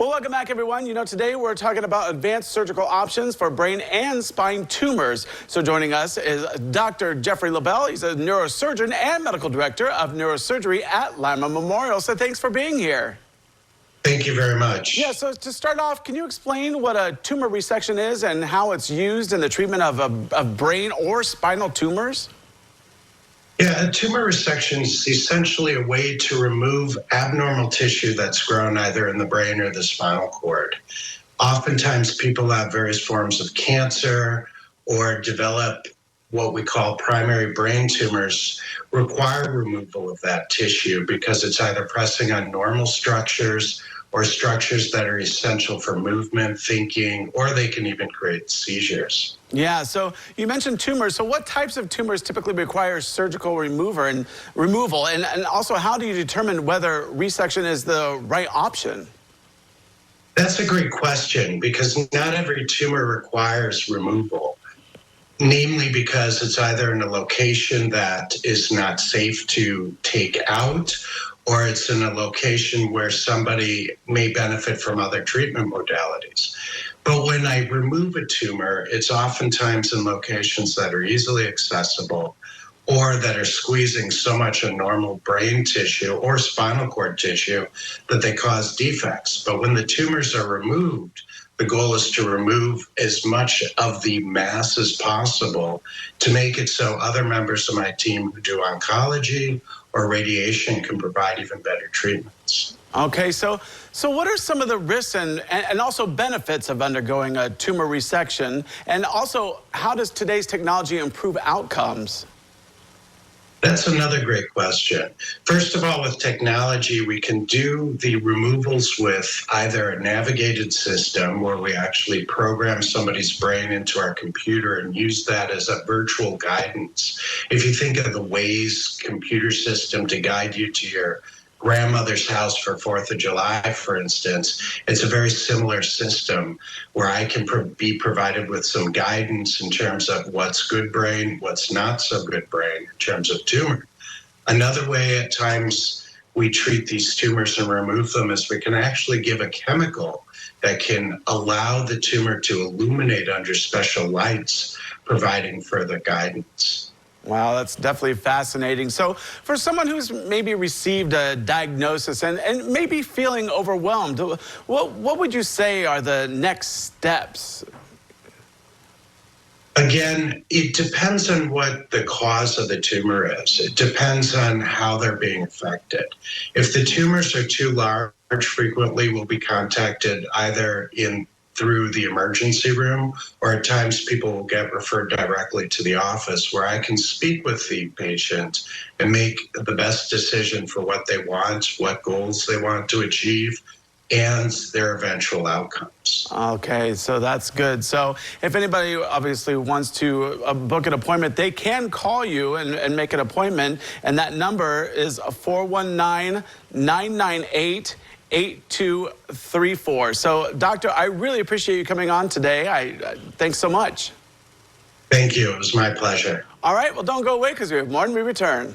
Well, welcome back, everyone. Today we're talking about advanced surgical options for brain and spine tumors. So joining us is Dr. Jeffery Lobel. He's a neurosurgeon and medical director of neurosurgery at Lima Memorial. So thanks for being here. Thank you very much. Yeah, so to start off, can you explain what a tumor resection is and how it's used in the treatment of brain or spinal tumors? Yeah, a tumor resection is essentially a way to remove abnormal tissue that's grown either in the brain or the spinal cord. Oftentimes, people have various forms of cancer or develop what we call primary brain tumors, require removal of that tissue because it's either pressing on normal structures or structures that are essential for movement, thinking, or they can even create seizures. Yeah, so you mentioned tumors. So what types of tumors typically require surgical removal? And also, how do you determine whether resection is the right option? That's a great question because not every tumor requires removal, namely because it's either in a location that is not safe to take out, or it's in a location where somebody may benefit from other treatment modalities. But when I remove a tumor, it's oftentimes in locations that are easily accessible or that are squeezing so much of normal brain tissue or spinal cord tissue that they cause defects. But when the tumors are removed, the goal is to remove as much of the mass as possible to make it so other members of my team who do oncology or radiation can provide even better treatments. Okay, so what are some of the risks and also benefits of undergoing a tumor resection? And also, how does today's technology improve outcomes? That's another great question. First of all, with technology, we can do the removals with either a navigated system where we actually program somebody's brain into our computer and use that as a virtual guidance. If you think of the Waze computer system to guide you to your grandmother's house for 4th of July, for instance, it's a very similar system where I can be provided with some guidance in terms of what's good brain, what's not so good brain in terms of tumor. Another way at times we treat these tumors and remove them is we can actually give a chemical that can allow the tumor to illuminate under special lights, providing further guidance. Wow, that's definitely fascinating. So for someone who's maybe received a diagnosis and maybe feeling overwhelmed, what would you say are the next steps? Again, it depends on what the cause of the tumor is. It depends on how they're being affected. If the tumors are too large, frequently we'll be contacted either through the emergency room, or at times people will get referred directly to the office where I can speak with the patient and make the best decision for what they want, what goals they want to achieve, and their eventual outcomes. Okay, so that's good. So if anybody obviously wants to book an appointment, they can call you and make an appointment, and that number is 419-998-8234. So, Doctor, I really appreciate you coming on today. Thanks so much. Thank you. It was my pleasure. All right, well, don't go away because we have more when we return.